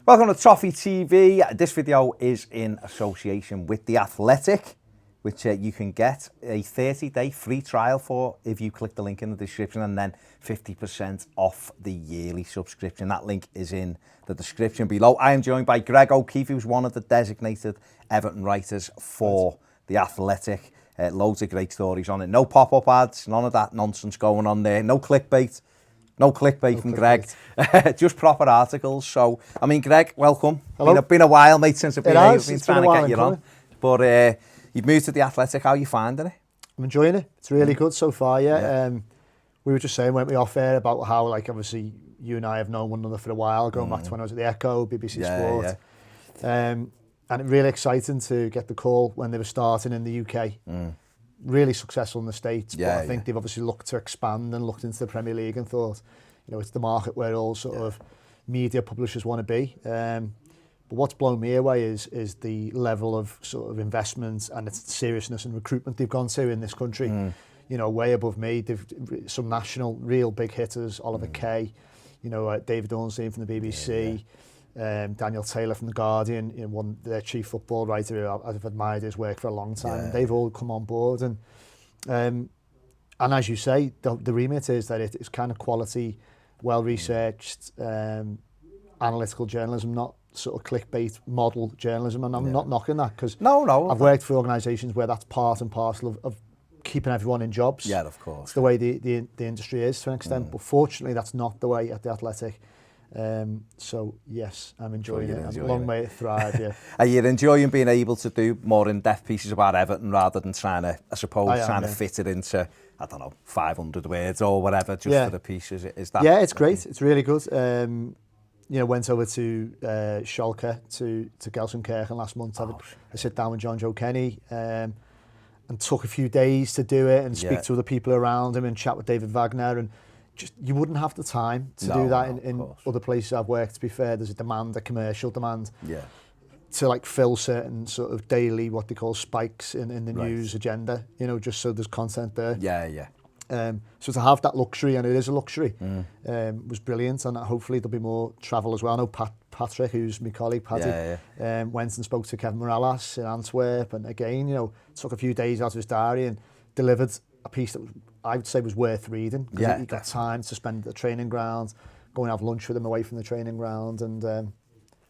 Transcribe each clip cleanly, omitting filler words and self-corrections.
Welcome to Toffee TV. This video is in association with The Athletic, which you can get a 30-day free trial for if you click the link in the description, and then 50% off the yearly subscription. That link is in the description below. I am joined by Gregg O'Keefe, who's one of the designated Everton writers for The Athletic. Loads of great stories on it. No pop-up ads, none of that nonsense going on there. No clickbait. No clickbait from Gregg, just proper articles. So, I mean, Gregg, welcome. Hello. Been a while, mate, since I've been here. I've been It's trying been to get you on. But you've moved to The Athletic. How are you finding it? I'm enjoying it. It's really good so far, yeah. We were just saying, weren't we, off air about how, like, obviously, you and I have known one another for a while, going back to when I was at the Echo, BBC Sport. And it's really exciting to get the call when they were starting in the UK. Really successful in the States, but I think they've obviously looked to expand and looked into the Premier League and thought, you know, it's the market where all sort of media publishers want to be. But what's blown me away is the level of sort of investment and its seriousness and recruitment they've gone to in this country. You know, way above me. They've some national, real big hitters, Oliver Kay, you know, David Ornstein from the BBC. Daniel Taylor from The Guardian, you know, one their chief football writer who I've admired his work for a long time. And they've all come on board, and as you say, the remit is that it's kind of quality, well researched, analytical journalism, not sort of clickbait model journalism. And I'm not knocking that, because I've worked for organisations where that's part and parcel of keeping everyone in jobs. Yeah, of course. It's the way the industry is to an extent, but fortunately that's not the way at The Athletic. So yes, I'm enjoying it. I'm a long way to thrive, yeah. Are you enjoying being able to do more in-depth pieces about Everton rather than trying to, I suppose, to fit it into, I don't know, 500 words or whatever, just for the pieces? Is that? Yeah, it's great. It's really good. You know, went over to Schalke, to Gelsenkirchen last month. I sit down with John Joe Kenny, and took a few days to do it and speak to other people around him and chat with David Wagner, and just you wouldn't have the time to do that in other places I've worked. To be fair, there's a demand, a commercial demand, to like fill certain sort of daily, what they call spikes in the news agenda. You know, just so there's content there. So to have that luxury, and it is a luxury, was brilliant. And hopefully there'll be more travel as well. I know Patrick, who's my colleague, Paddy, went and spoke to Kevin Morales in Antwerp, and again, you know, took a few days out of his diary and delivered a piece that I would say was worth reading. He got time to spend at the training ground, go and have lunch with him away from the training ground, and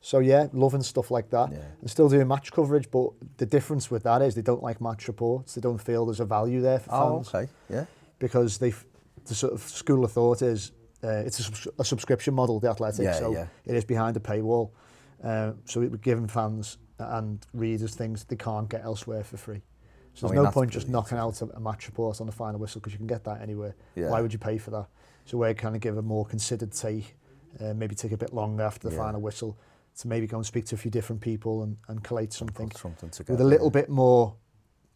so yeah, loving stuff like that. And still doing match coverage, but the difference with that is they don't like match reports. They don't feel there's a value there for fans. Because the sort of school of thought is it's a subscription model, The Athletic, it is behind a paywall. So it would give fans and readers things they can't get elsewhere for free. So there's no point just knocking out a match report on the final whistle, because you can get that anywhere. Why would you pay for that? So we're kind of give a more considered take, maybe take a bit longer after the final whistle to maybe go and speak to a few different people and collate something together, with a little bit more,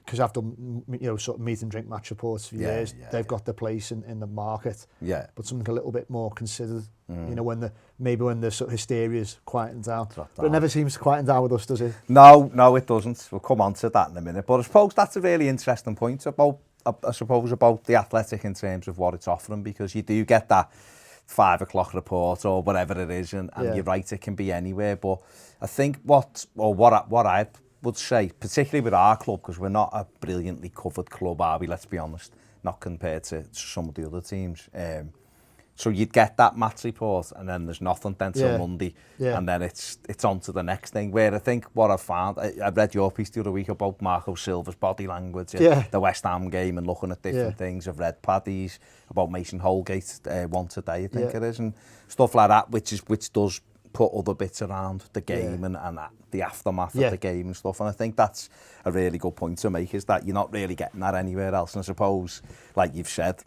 because I've done, you know, sort of meet and drink match reports for years. They've got their place in the market. But something a little bit more considered. You know, when the sort of hysteria's quieting down. But it never seems to quieten down with us, does it? No, it doesn't. We'll come on to that in a minute. But I suppose that's a really interesting point about The Athletic in terms of what it's offering, because you do get that 5 o'clock report or whatever it is, and you're right, it can be anywhere. But I think what I would say, particularly with our club, because we're not a brilliantly covered club, are we? Let's be honest, not compared to some of the other teams. So you'd get that match report, and then there's nothing then till Monday, and then it's on to the next thing. Where I think what I've found, I read your piece the other week about Marco Silva's body language at the West Ham game and looking at different things. I've read Paddy's about Mason Holgate once a day, I think it is, and stuff like that, which does put other bits around the game and the aftermath of the game and stuff. And I think that's a really good point to make, is that you're not really getting that anywhere else. And I suppose, like you've said,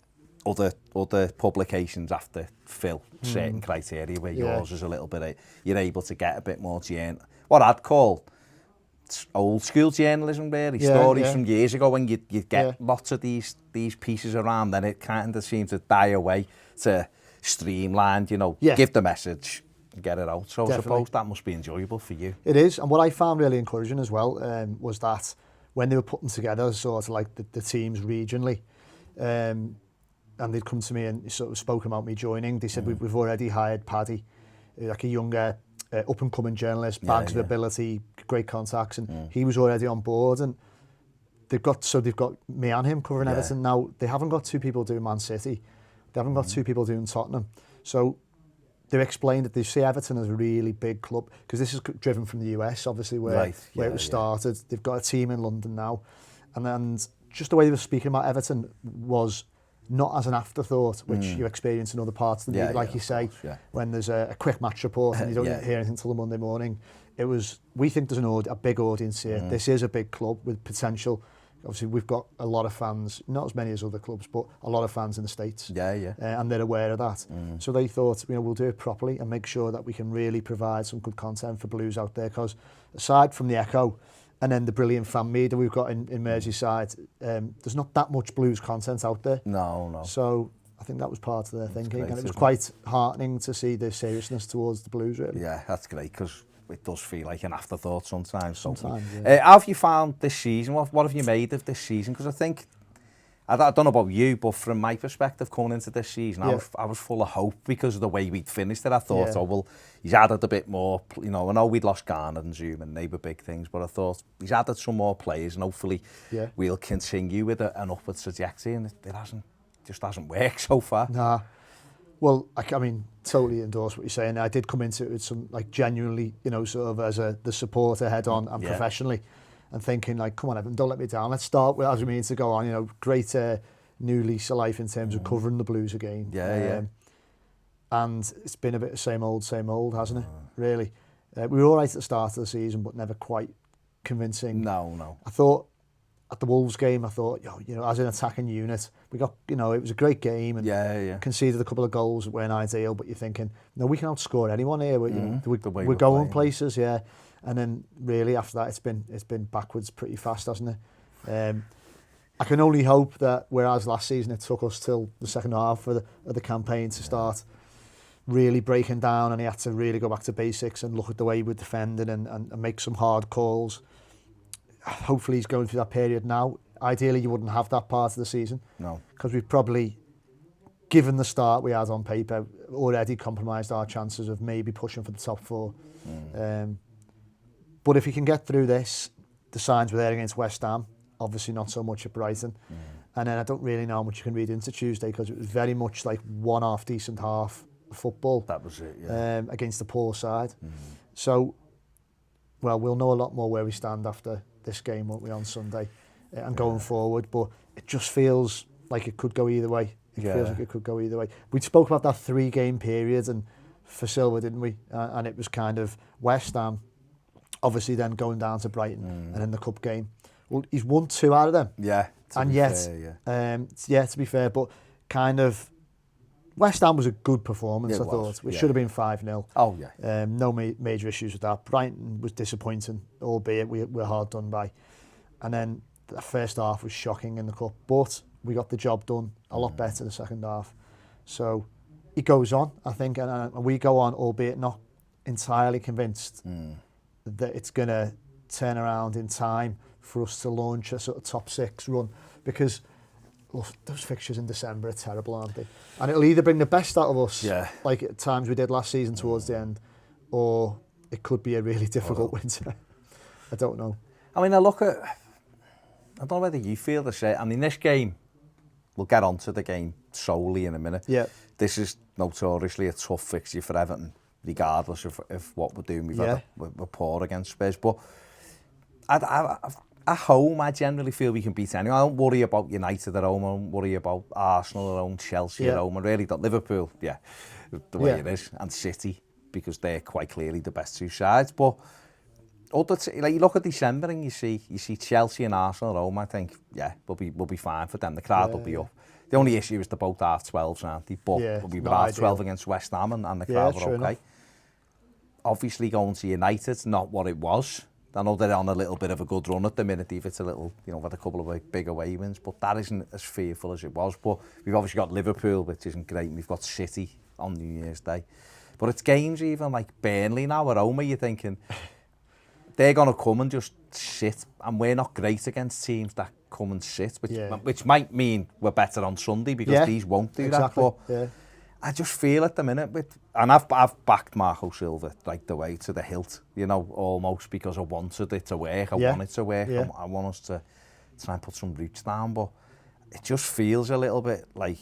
other publications have to fill certain criteria, where yours is a little bit, you're able to get a bit more what I'd call old school journalism, really. Stories from years ago, when you get lots of these pieces around, then it kind of seems to die away to streamlined, you know, give the message, get it out. So I suppose that must be enjoyable for you. It is, and what I found really encouraging as well was that when they were putting together sort of like the teams regionally, and they'd come to me and sort of spoken about me joining, they said, we've already hired Paddy, like a younger up-and-coming journalist, bags of ability, great contacts, and he was already on board. And they've got me and him covering Everton. Now, they haven't got two people doing Man City. They haven't got two people doing Tottenham. So they've explained that they see Everton as a really big club, because this is driven from the US, obviously, where it was started. They've got a team in London now. And then just the way they were speaking about Everton was not as an afterthought, which you experience in other parts of the league, like you say, when there's a quick match report and you don't hear anything until the Monday morning. It was, we think there's a big audience here. This is a big club with potential. Obviously, we've got a lot of fans, not as many as other clubs, but a lot of fans in the States. And they're aware of that. So they thought, we'll do it properly and make sure that we can really provide some good content for Blues out there. Because aside from the Echo and then the brilliant fan media we've got in Merseyside, there's not that much Blues content out there. No. So I think that was part of their thinking. And it was quite heartening to see the seriousness towards the Blues, really. Yeah, that's great, because it does feel like an afterthought sometimes. Sometimes, how have you found this season? What have you made of this season? Because I think, I don't know about you, but from my perspective, coming into this season, I was full of hope because of the way we'd finished it. I thought, he's added a bit more. I know we'd lost Garner and Zoom and they were big things, but I thought he's added some more players, and hopefully we'll continue with an upward trajectory, and it just hasn't worked so far. Nah. Well, I mean, totally endorse what you're saying. I did come into it with some, genuinely, sort of as the supporter head on and professionally, and thinking, come on, Evan, don't let me down. Let's start with, as we mean to go on, great new lease of life in terms of covering the Blues again. And it's been a bit of same old, hasn't it? Really. We were all right at the start of the season, but never quite convincing. No. I thought, at the Wolves game, I thought, as an attacking unit, we got, it was a great game, and conceded a couple of goals that weren't ideal, but you're thinking, no, we can outscore anyone here. We're going places, And then really after that, it's been backwards pretty fast, hasn't it? I can only hope that whereas last season it took us till the second half of the campaign to start really breaking down, and he had to really go back to basics and look at the way we're defending and make some hard calls. Hopefully he's going through that period now. Ideally, you wouldn't have that part of the season. No. Because we've probably, given the start we had on paper, already compromised our chances of maybe pushing for the top four. But if he can get through this, the signs were there against West Ham, obviously not so much at Brighton. And then I don't really know how much you can read into Tuesday, because it was very much like one half decent half football. That was it, against the poor side. So, well, we'll know a lot more where we stand after this game, won't we, on Sunday, and going forward. But it just feels like it could go either way. It feels like it could go either way. We spoke about that 3-game period and for Silva, didn't we? And it was kind of West Ham, obviously then going down to Brighton, and then the cup game. Well, he's won 2 out of them. To be fair, but kind of West Ham was a good performance, I thought. It should have been 5-0. Oh, no major issues with that. Brighton was disappointing, albeit we were hard done by. And then the first half was shocking in the cup, but we got the job done a lot better the second half. So it goes on, I think, and we go on, albeit not entirely convinced that it's going to turn around in time for us to launch a sort of top 6 run, because those fixtures in December are terrible, aren't they? And it'll either bring the best out of us, like at times we did last season towards the end, or it could be a really difficult winter. I don't know. I mean, I don't know whether you feel the same. I mean, this game, we'll get onto the game solely in a minute. This is notoriously a tough fixture for Everton, regardless of what we're doing. We're poor against Spurs, but at home, I generally feel we can beat anyone. I don't worry about United at home. I don't worry about Arsenal at home, Chelsea at home. I really don't. Liverpool, the way it is, and City, because they're quite clearly the best 2 sides. But you look at December and you see Chelsea and Arsenal at home. I think we'll be fine for them. The crowd will be up. The only issue is they're both half-12s, aren't they? But we were half-12 against West Ham, and the crowd were okay. Enough. Obviously, going to United's not what it was. I know they're on a little bit of a good run at the minute, if it's a little, with a couple of big away wins, but that isn't as fearful as it was. But we've obviously got Liverpool, which isn't great, and we've got City on New Year's Day. But it's games even like Burnley now at home, you're thinking, they're going to come and just sit, and we're not great against teams that come and sit, which might mean we're better on Sunday, because these won't do that. But I just feel at the minute and I've backed Marco Silva like the way to the hilt, you know, almost because I wanted it to work. I want it to work. I want us to try and put some roots down, but it just feels a little bit like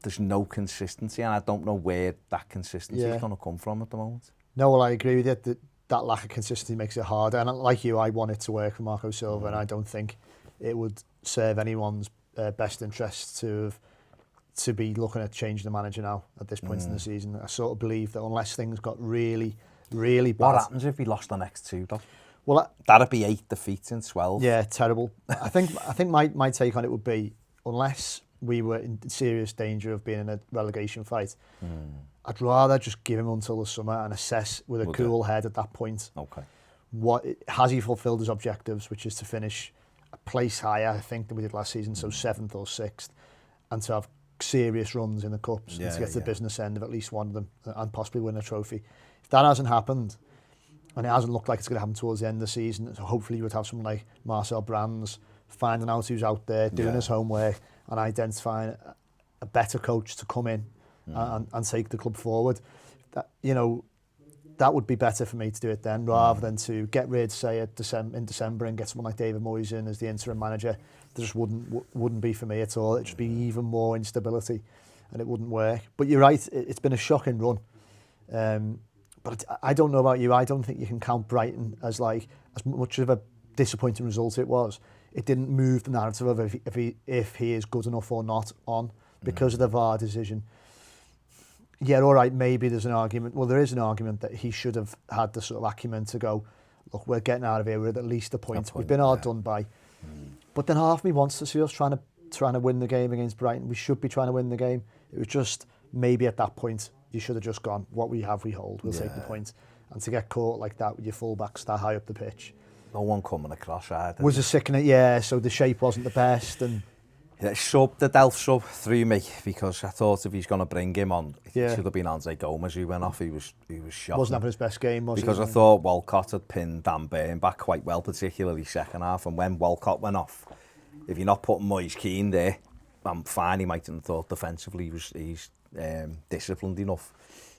there's no consistency, and I don't know where that consistency is going to come from at the moment. No, well, I agree with you. That lack of consistency makes it harder. And like you, I want it to work for Marco Silva, and I don't think it would serve anyone's best interest to be looking at changing the manager now at this point in the season. I sort of believe that unless things got really, really bad... What happens if we lost the next 2, though? Well, that'd be 8 defeats in 12. Yeah, terrible. I think my take on it would be, unless we were in serious danger of being in a relegation fight, I'd rather just give him until the summer and assess with a cool head at that point. Okay. Has he fulfilled his objectives, which is to finish a place higher, I think, than we did last season, so 7th or 6th, and to have serious runs in the cups and to get to the business end of at least one of them and possibly win a trophy. If that hasn't happened, and it hasn't looked like it's going to happen towards the end of the season, so hopefully you would have someone like Marcel Brands finding out who's out there, doing his homework and identifying a better coach to come in and take the club forward. That, you know, that would be better for me to do it then, rather than to get rid, say, in December and get someone like David Moise in as the interim manager. There just wouldn't be for me at all. It'd just be even more instability, and it wouldn't work. But you're right, it's been a shocking run. But I don't know about you. I don't think you can count Brighton as much of a disappointing result it was. It didn't move the narrative of if he is good enough or not on because of the VAR decision. Yeah, all right, maybe there's an argument. Well, there is an argument that he should have had the sort of acumen to go, look, we're getting out of here. We're at least a point. We've been hard done by. But then half me wants to see us trying to win the game against Brighton. We should be trying to win the game. It was just maybe at that point you should have just gone, what we have, we hold. We'll take the point. And to get caught like that with your full-backs that high up the pitch. No one coming across either. Was a sickening, so the shape wasn't the best. And the Delph sub threw me because I thought if he's going to bring him on, it should have been Andre Gomez who went off. He was shocking. Wasn't having his best game, was he? Because I thought Walcott had pinned Dan Burn back quite well, particularly second half. And when Walcott went off, if you're not putting Moise Kean there, I'm fine. He might have thought defensively he's disciplined enough.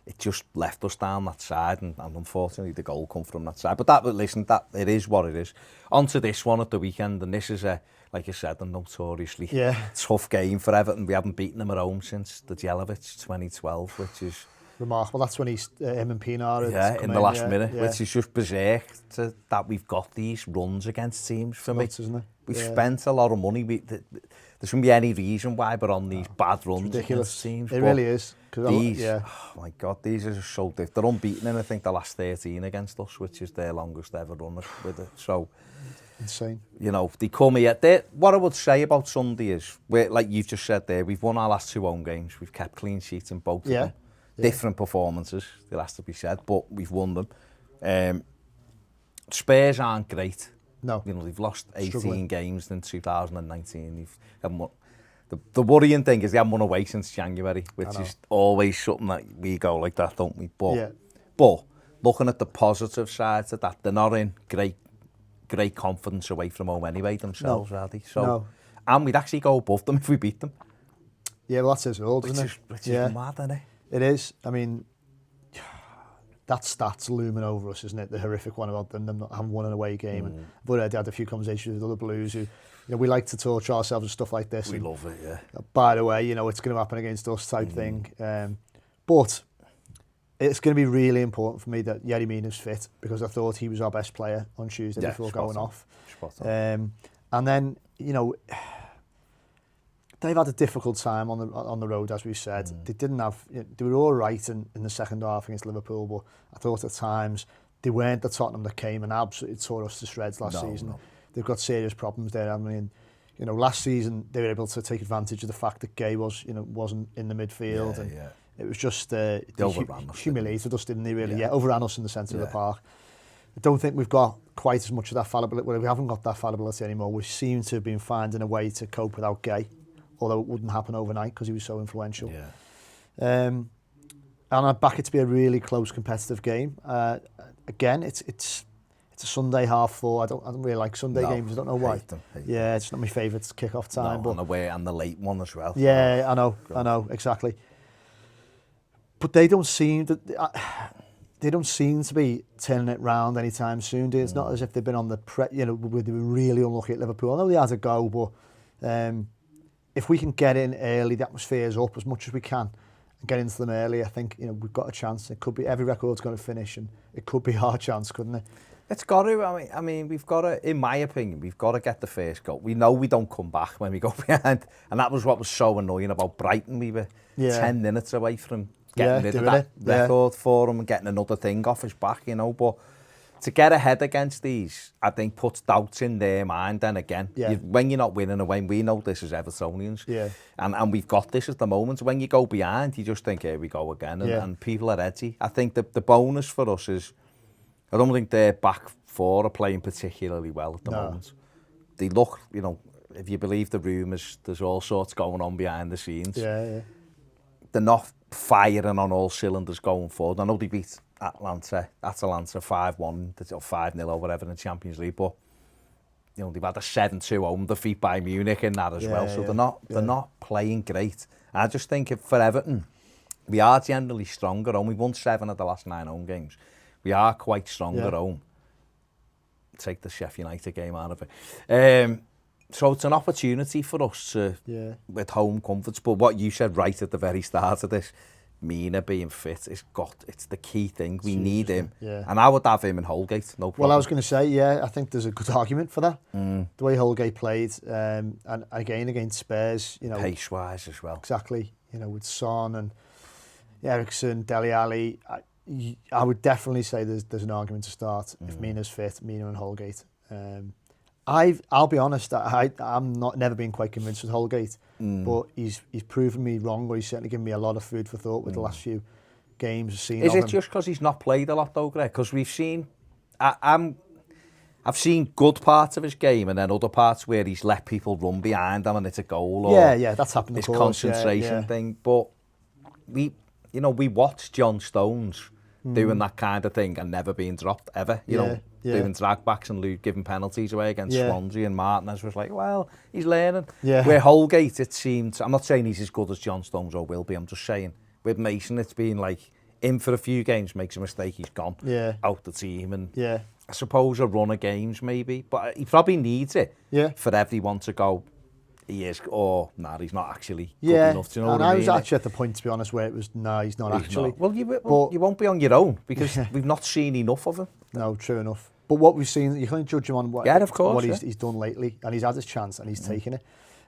It just left us down that side, and unfortunately the goal come from that side. But that it is what it is. On to this one at the weekend, and this is like I said, a notoriously tough game for Everton. We haven't beaten them at home since the Jelavic 2012, which is remarkable. That's when him and Pinar in the last minute, which is just berserk that we've got these runs against teams. For me, isn't it? We've spent a lot of money. There shouldn't be any reason why we're on these bad runs against teams. It really is. These, oh my God, these are just so different. They're unbeaten in, I think, the last 13 against us, which is their longest ever run with it. So, insane. You know, they come here. What I would say about Sunday is, like you've just said there, we've won our last 2 home games. We've kept clean sheets in both of them. Different performances, there has to be said, but we've won them. Spurs aren't great. No. You know, they've lost 18 games in 2019. The worrying thing is they haven't won away since January, which is always something that we go like that, don't we? But looking at the positive sides of that, they're not in great confidence away from home anyway themselves, are they? So, and we'd actually go above them if we beat them. Yeah, well, that's his role, isn't it? Which is mad, isn't it? It is. I mean, that stat's looming over us, isn't it? The horrific one about them not having won an away game. And I've already had a few conversations with other Blues who, we like to torture ourselves and stuff like this. We love it, yeah. By the way, it's going to happen against us type thing. But it's going to be really important for me that Yerry Mina's fit, because I thought he was our best player on Tuesday before going off. And then, they've had a difficult time on the road, as we said. They didn't have. They were all right in the second half against Liverpool, but I thought at times they weren't the Tottenham that came and absolutely tore us to shreds last season. No. They've got serious problems there. I mean, last season they were able to take advantage of the fact that Gay wasn't in the midfield, it was just humiliated us, didn't they? Really, overran us in the centre of the park. I don't think we've got quite as much of that fallibility. Well, we haven't got that fallibility anymore. We seem to have been finding a way to cope without Gay, although it wouldn't happen overnight because he was so influential. And I back it to be a really close competitive game. Again, it's a Sunday 4:30. I don't really like Sunday games. I don't know why. Hate them. It's not my favourite kick-off time. No, and the late one as well. Yeah, I know, exactly. But they don't seem to. They don't seem to be turning it round anytime soon. It's not as if they've been on the they were really unlucky at Liverpool. I know they had a go, but if we can get in early, the atmosphere's up as much as we can, and get into them early, I think we've got a chance. It could be every record's going to finish, and it could be our chance, couldn't it? It's got to. I mean, we've got to. In my opinion, we've got to get the first goal. We know we don't come back when we go behind, and that was what was so annoying about Brighton. We were 10 minutes away from getting rid of that record for him and getting another thing off his back, But to get ahead against these, I think puts doubts in their mind. Then again, when you're not winning away, we know this as Evertonians, and we've got this at the moment. When you go behind, you just think, here we go again, and people are edgy. I think the bonus for us is, I don't think their back four are playing particularly well at the moment. They look, if you believe the rumours, there's all sorts going on behind the scenes. They're not firing on all cylinders going forward. I know they beat Atalanta 5-1 or 5-0 or whatever in the Champions League, but they've had a 7-2 home defeat by Munich in that as well. So they're not playing great. I just think for Everton, we are generally stronger. We've won 7 of the last 9 home games. We are quite strong at home. Take the Sheffield United game out of it. So it's an opportunity for us to, with home comforts. But what you said right at the very start of this, Mina being fit, it's the key thing. We need him. And I would have him in Holgate, no problem. Well, I was going to say, I think there's a good argument for that. The way Holgate played, and again against Spurs, pace-wise as well. Exactly. With Son and Ericsson, Dele Alli, I would definitely say there's an argument to start if Mina's fit, Mina and Holgate. I'll be honest, I'm never been quite convinced with Holgate, but he's proven me wrong, or he's certainly given me a lot of food for thought with the last few games I've seen. Is it just because he's not played a lot though, Greg? Because we've seen, I've seen good parts of his game and then other parts where he's let people run behind him and it's a goal. Or that's happened. This concentration thing, but we watched John Stones doing that kind of thing and never being dropped ever. Doing drag backs and giving penalties away against Swansea, and Martinez was like, well, he's learning. Where Holgate, it seemed, I'm not saying he's as good as John Stones or will be, I'm just saying with Mason, it's been like in for a few games, makes a mistake, he's gone out the team, and I suppose a run of games maybe, but he probably needs it for everyone to go, he is, or he's not actually good enough. Do you know what I mean? I was actually at the point, to be honest, where it was, he's not actually. Well, you won't be on your own because we've not seen enough of him. No, true enough. But what we've seen, you can't judge him on what he's done lately, and he's had his chance and he's taken it.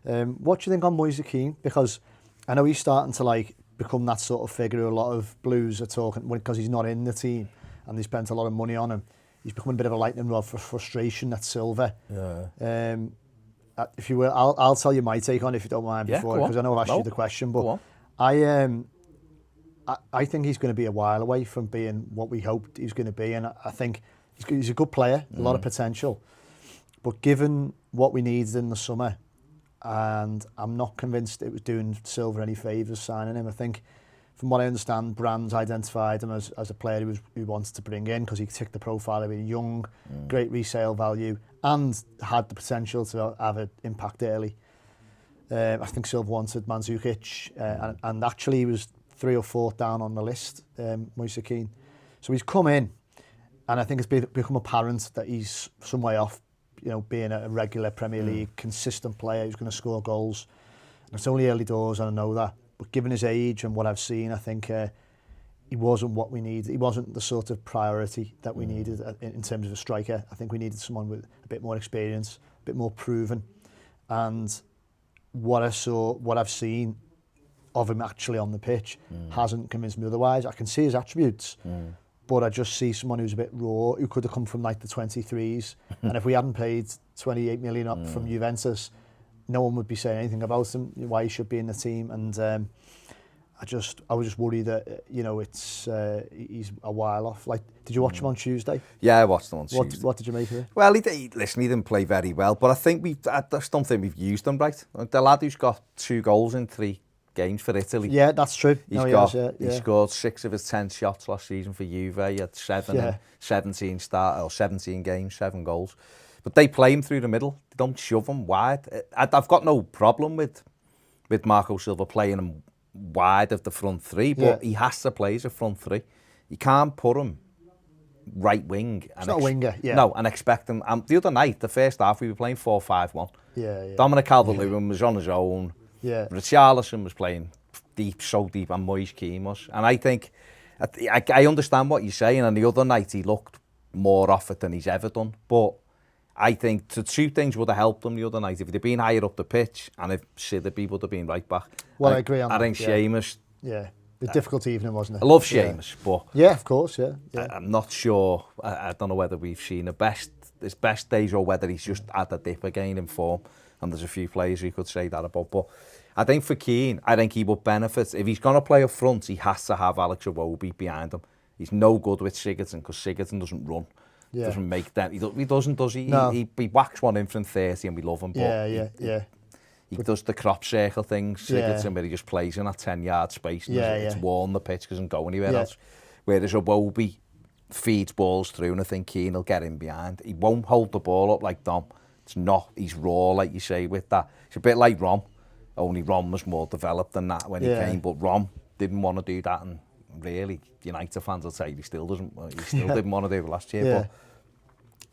What do you think on Moise Kean? Because I know he's starting to become that sort of figure. A lot of Blues are talking because he's not in the team and they spent a lot of money on him. He's becoming a bit of a lightning rod for frustration at Silva. If you will, I'll tell you my take on it if you don't mind before, because I know I've asked you the question, but I think he's going to be a while away from being what we hoped he was going to be, and I think he's a good player, a lot of potential, but given what we needed in the summer, and I'm not convinced it was doing Silva any favours signing him. I think, from what I understand, Brands identified him as a player who wanted to bring in because he ticked the profile of being young, great resale value, and had the potential to have an impact early. I think Silva wanted Mandzukic, and actually he was 3 or 4 down on the list, Moise Kean. So he's come in, and I think it's become apparent that he's some way off, being a regular Premier League consistent player who's going to score goals. And it's only early doors, and I know that. But given his age and what I've seen, I think he wasn't what we needed. He wasn't the sort of priority that we needed in terms of a striker. I think we needed someone with a bit more experience, a bit more proven. And what I've seen of him actually on the pitch hasn't convinced me otherwise. I can see his attributes, but I just see someone who's a bit raw, who could have come from the 23s. And if we hadn't paid 28 million up from Juventus, no one would be saying anything about him, why he should be in the team. And I was just worried that he's a while off. Did you watch him on Tuesday? Yeah, I watched him on Tuesday. What did you make of it? Well, he didn't play very well, but I just don't think we've used him right. The lad who's got 2 goals in 3 games for Italy. Yeah, that's true. He scored 6 of his 10 shots last season for Juve. He had 17 games, 7 goals. But they play him through the middle. They don't shove him wide. I've got no problem with Marco Silva playing him wide of the front three, but he has to play as a front three. You can't put him right wing. It's not a winger, No, and expect him. The other night, the first half, we were playing 4-5-1. Yeah. Dominic Calvert-Lewin was on his own. Yeah. Richarlison was playing deep, so deep, and Moise Kean was. And I think, I understand what you're saying, and the other night he looked more off it than he's ever done. But I think the two things would have helped him the other night. If he'd have been higher up the pitch, and if Sidibe would have been right back. Well, I agree on that. I think Seamus... Yeah. A difficult evening, wasn't it? I love Seamus, but... Yeah, of course, yeah. I'm not sure. I don't know whether we've seen his best days or whether he's just at a dip again in form. And there's a few players who could say that about. But I think for Keane, I think he would benefit. If he's going to play up front, he has to have Alex Iwobi behind him. He's no good with Sigurdsson because Sigurdsson doesn't run. Yeah. Doesn't make them. He doesn't, does he? No. He whacks one in from 30 and we love him. But he does the crop circle thing, Sigurdsson, where he just plays in that 10-yard space and it's worn the pitch, doesn't go anywhere else. Whereas Iwobi feeds balls through, and I think Keane will get him behind. He won't hold the ball up like Dom. It's not. He's raw, like you say, with that. It's a bit like Rom. Only Rom was more developed than that when he came, but Rom didn't want to do that, and really, United fans will say he still doesn't. He still didn't want to do it last year, but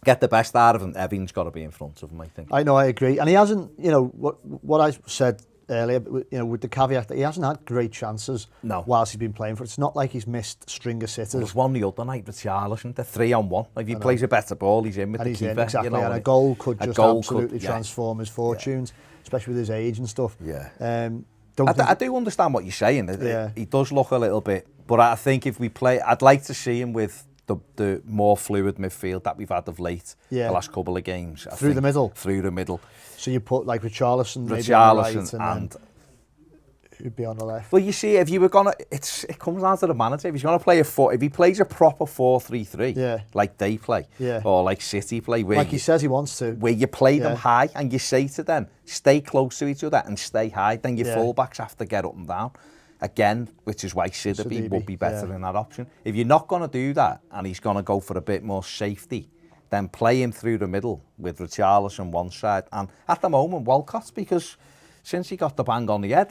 get the best out of him. Everything's got to be in front of him, I think. I know, I agree. And he hasn't, what I said earlier, with the caveat that he hasn't had great chances whilst he's been playing for it. It's not like he's missed string of sitters. There was one the other night with Richarlison, they're 3-on-1. If he plays a better ball, he's in with the keeper. Exactly, and a goal could just absolutely transform his fortunes, especially with his age and stuff. Yeah. I do understand what you're saying. He does look a little bit, but I think if we play, I'd like to see him with the more fluid midfield that we've had of late, the last couple of games. Through the middle. So you put like Richarlison maybe on the right and who'd be on the left. Well, you see, if you were gonna, it comes down to the manager. If he's gonna play if he plays a proper 4-3-3, like they play, or like City play, where like he says he wants to, where you play them high and you say to them, stay close to each other and stay high, then your fullbacks have to get up and down. Again, which is why Sidibe would be better in that option. If you're not going to do that and he's going to go for a bit more safety, then play him through the middle with Richarlison one side. And at the moment, Walcott's, because since he got the bang on the head,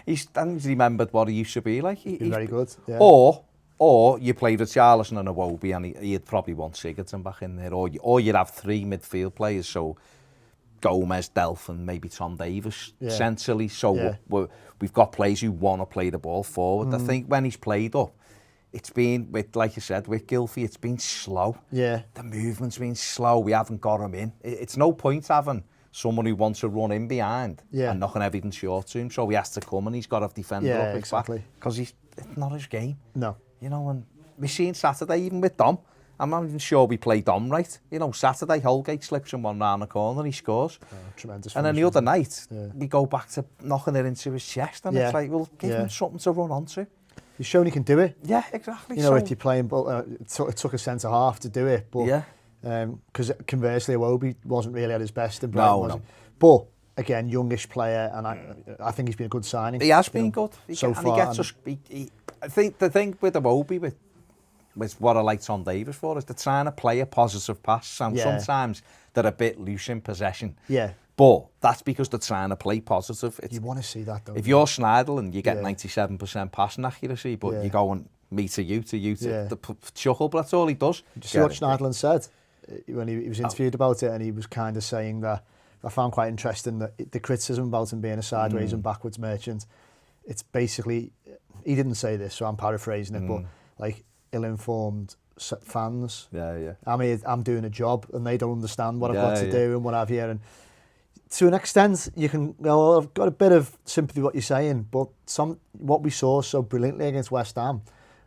he's remembered what he used to be like. He's very good. Yeah. Or you play Richarlison and Iwobi and he'd probably want Sigurdsson back in there. Or you'd have three midfield players, so Gomez, Delph and maybe Tom Davis, essentially. So we've got players who want to play the ball forward. I think when he's played up, it's been, like you said, with Gylfi, it's been slow. Yeah. The movement's been slow. We haven't got him in. It's no point having someone who wants to run in behind and knocking everything short to him. So he has to come and he's got to defend up his back. Because it's not his game. No. And we've seen Saturday, even with Dom, I'm not even sure we played Dom right. Saturday, Holgate slips him one round the corner and he scores. Tremendous. And then the other night, we go back to knocking it into his chest and it's like, well, give him something to run onto. He's shown he can do it. Yeah, exactly. If you're playing, it took a centre half to do it. But because conversely, Iwobi wasn't really at his best in Brighton, was he? But again, youngish player, and I think he's been a good signing. He has been good so far. He gets us. I think the thing with Iwobi, with what I like Tom Davis for, is they're trying to play a positive pass, and sometimes they're a bit loose in possession. Yeah. But that's because they're trying to play positive. You want to see that, though. If you're Schneiderlin, you get 97% passing accuracy, but you're going me to you to chuckle, but that's all he does. Did you see what Schneiderlin said when he was interviewed about it, and he was kind of saying that, I found quite interesting, that the criticism about him being a sideways and backwards merchant, it's basically, he didn't say this, so I'm paraphrasing it, but like ill-informed fans. I mean, I'm doing a job and they don't understand what I've got to do and what have you. And to an extent, you can go, I've got a bit of sympathy with what you're saying, but what we saw so brilliantly against West Ham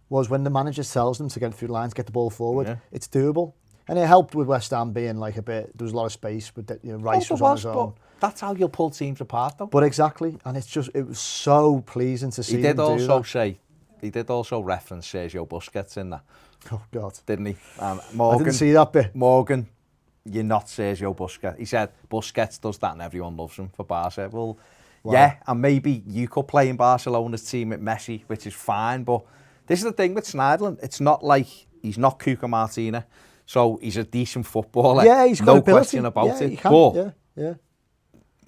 was when the manager tells them to get through the lines, get the ball forward, it's doable. And it helped with West Ham being like a bit, there was a lot of space, but Rice was on his own. That's how you'll pull teams apart, though. But exactly, and it was so pleasing to see him do that. He did also reference Sergio Busquets in that. Oh, God. Didn't he? Morgan, I didn't see that bit. Morgan, you're not Sergio Busquets. He said Busquets does that and everyone loves him for Barca. Well, yeah, and maybe you could play in Barcelona's team at Messi, which is fine, but this is the thing with Schneiderlin. It's not like he's not Cuca Martina, so he's a decent footballer. Yeah, he's got question about it. But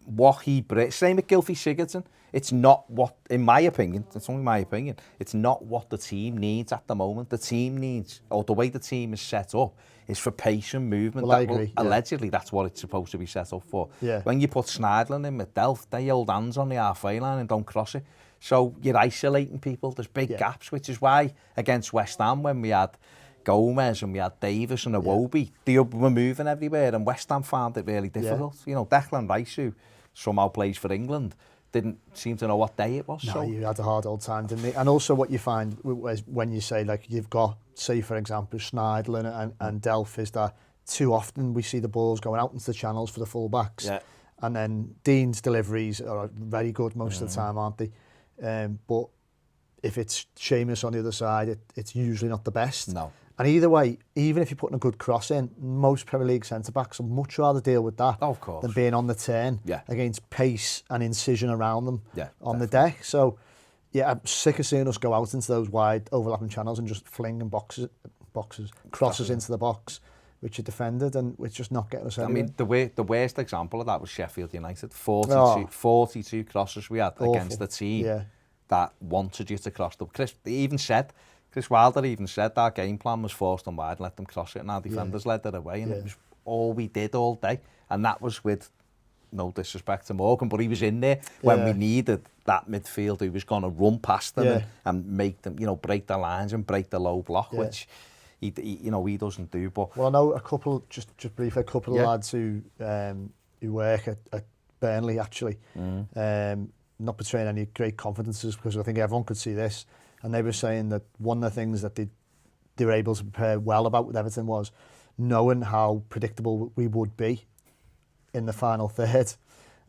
what he brings, same with Gylfi Sigurdsson. It's not what, in my opinion, it's only my opinion, it's not what the team needs at the moment. The team needs, or the way the team is set up, is for pace and movement. Well, I agree. Allegedly, that's what it's supposed to be set up for. Yeah. When you put Schneiderlin in with Delph, they hold hands on the halfway line and don't cross it. So you're isolating people. There's big gaps, which is why against West Ham, when we had Gomez and we had Davis and Iwobi, they were moving everywhere, and West Ham found it really difficult. You know, Declan Rice, who somehow plays for England, didn't seem to know what day it was. No, so you had a hard old time, didn't you? And also what you find when you say, like, you've got, say, for example, Schneiderlin and Delph, is that too often we see the balls going out into the channels for the full-backs. Yeah. And then Dean's deliveries are very good most of the time, aren't they? But if it's Seamus on the other side, it's usually not the best. No. And either way, even if you're putting a good cross in, most Premier League centre-backs would much rather deal with that than being on the turn against pace and incision around them on the deck. So, yeah, I'm sick of seeing us go out into those wide overlapping channels and just flinging crosses into the box, which are defended, and it's just not getting us anywhere. I mean, the worst example of that was Sheffield United. 42 crosses we had against the team that wanted you to cross them. Chris Wilder even said our game plan was forced and wide, let them cross it, and our defenders led it away, and it was all we did all day. And that was with no disrespect to Morgan, but he was in there when we needed that midfield who was going to run past them and make them, you know, break the lines and break the low block, which he doesn't do. But well, I know a couple, just briefly, a couple of lads who work at Burnley actually, not betraying any great confidences, because I think everyone could see this. And they were saying that one of the things that they were able to prepare well about with Everton was knowing how predictable we would be in the final third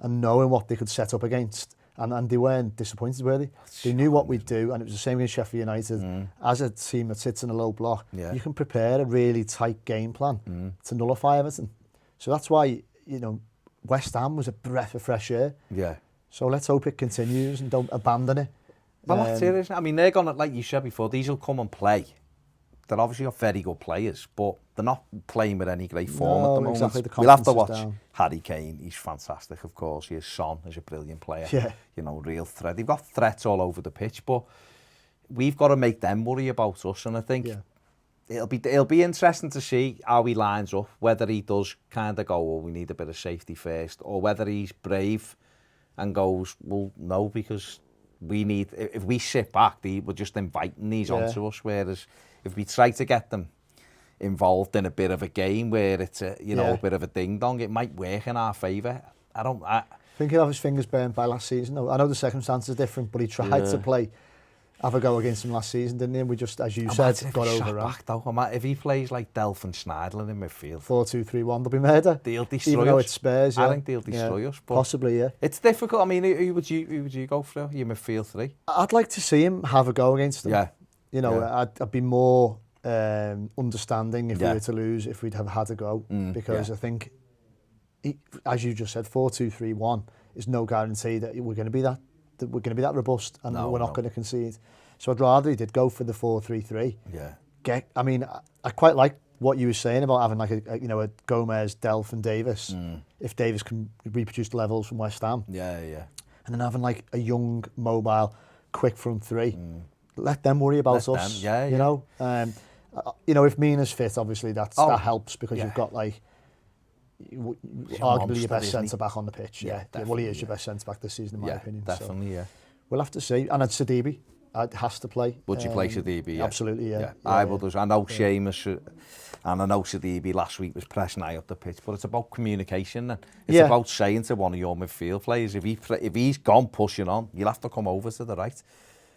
and knowing what they could set up against. And they weren't disappointed, were they? They knew what we'd do, and it was the same against Sheffield United. As a team that sits in a low block, you can prepare a really tight game plan to nullify Everton. So that's why, you know, West Ham was a breath of fresh air. Yeah. So let's hope it continues and don't abandon it. Well, that's it, isn't it? I mean, they're going to, like you said before, these will come and play. They're obviously not very good players, but they're not playing with any great form at the moment. Exactly, we'll have to watch Harry Kane. He's fantastic, of course. His son is a brilliant player. Yeah. You know, real threat. They've got threats all over the pitch, but we've got to make them worry about us. And I think it'll be interesting to see how he lines up, whether he does kind of go, oh, we need a bit of safety first, or whether he's brave and goes, well, no, because we need, if we sit back, we're just inviting these onto us, whereas if we try to get them involved in a bit of a game where it's a, you know, a bit of a ding-dong, it might work in our favour. I think he'll have his fingers burned by last season. I know the circumstances are different, but he tried to have a go against him last season, didn't he? And we just, as you said, got over that. If he plays like Delph and Schneiderlin in midfield, 4-2-3-1, they'll be murder. They'll destroy Even us. Though it's Spurs, I think they'll destroy us. But possibly, yeah. It's difficult. I mean, who would you go for? Your midfield three? I'd like to see him have a go against them. Yeah. You know, I'd be more understanding if we were to lose, if we'd have had a go, because I think, as you just said, 4-2-3-1 is no guarantee that we're going to be that robust, and we're not going to concede. So I'd rather he did go for the 4-3-3. Yeah. I mean, I quite like what you were saying about having like a Gomez, Delph and Davis. If Davis can reproduce the levels from West Ham. Yeah. And then having like a young, mobile, quick front three. Let them worry about us. You know, if Mina's fit, obviously that helps, because you've got like arguably your best centre back on the pitch. Yeah. Well, he is your best centre back this season, in my opinion. Definitely. So we'll have to see. And it's Sidibe. It has to play. Would you play Sidibe? Yeah. Absolutely, yeah. I would. I know Seamus and I know Sidibe last week was pressing high up the pitch, but it's about communication. And it's about saying to one of your midfield players, if he's gone pushing on, you'll have to come over to the right.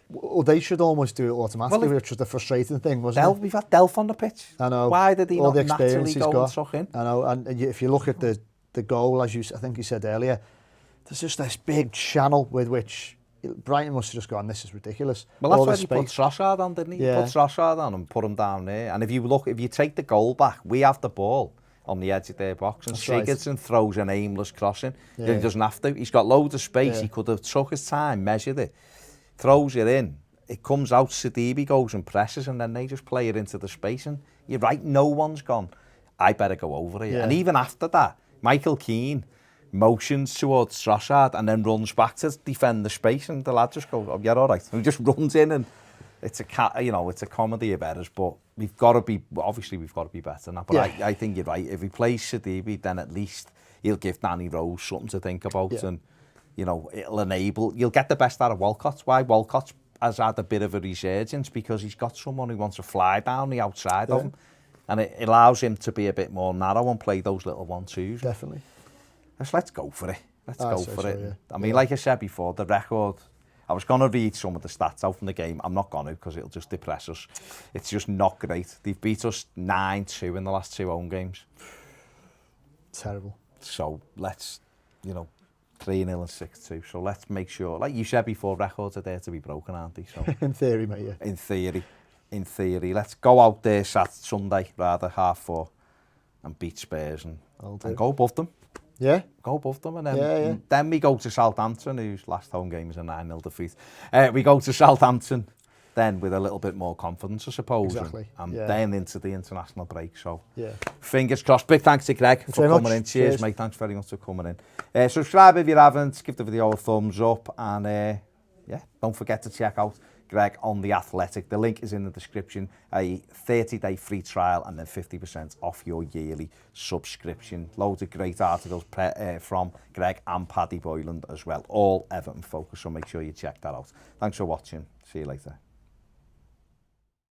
Well, they should almost do it automatically, which was the frustrating thing, wasn't it? We've had Delph on the pitch. I know. Why did he not naturally go and suck in? I know. And if you look at the goal, as I think you said earlier, there's just this big channel with which Brighton must have just gone, this is ridiculous. Well, that's why he put Trossard on, didn't he? Yeah. He put Trossard on and put him down there. And if you take the goal back, we have the ball on the edge of their box, and Sigurdsson throws an aimless crossing. He doesn't have to. He's got loads of space. He could have took his time, measured it, throws it in. It comes out, Sidibe goes and presses, and then they just play it into the space. And you're right, no one's gone, I better go over here. And even after that, Michael Keane motions towards Trossard and then runs back to defend the space, and the lad just goes, "Oh, yeah, all right." And he just runs in, and it's a comedy of errors. But we've got to be better than that. But I think you're right. If he plays Sidibe, then at least he'll give Danny Rose something to think about, and you'll get the best out of Walcott. Why Walcott has had a bit of a resurgence, because he's got someone who wants to fly down the outside of him, and it allows him to be a bit more narrow and play those little 1-2s. Definitely. Let's go for it. Let's go for it. Yeah. I mean, like I said before, the record, I was going to read some of the stats out from the game. I'm not going to, because it'll just depress us. It's just not great. They've beat us 9-2 in the last 2 home games. Terrible. So let's, 3-0 and 6-2. So let's make sure, like you said before, records are there to be broken, aren't they? So In theory, mate, yeah. In theory. Let's go out there Sunday, rather, 4:30, and beat Spurs and go above them. Yeah? Go above them, and then we go to Southampton, whose last home game is a 9-0 defeat. We go to Southampton then with a little bit more confidence, I suppose. Exactly. And then into the international break. So fingers crossed. Big thanks to Gregg for coming in. Cheers, mate. Thanks very much for coming in. Subscribe if you haven't. Give the video a thumbs up. And don't forget to check out Gregg on The Athletic. The link is in the description. A 30-day free trial and then 50% off your yearly subscription. Loads of great articles from Gregg and Paddy Boyland as well. All Everton focused, so make sure you check that out. Thanks for watching. See you later.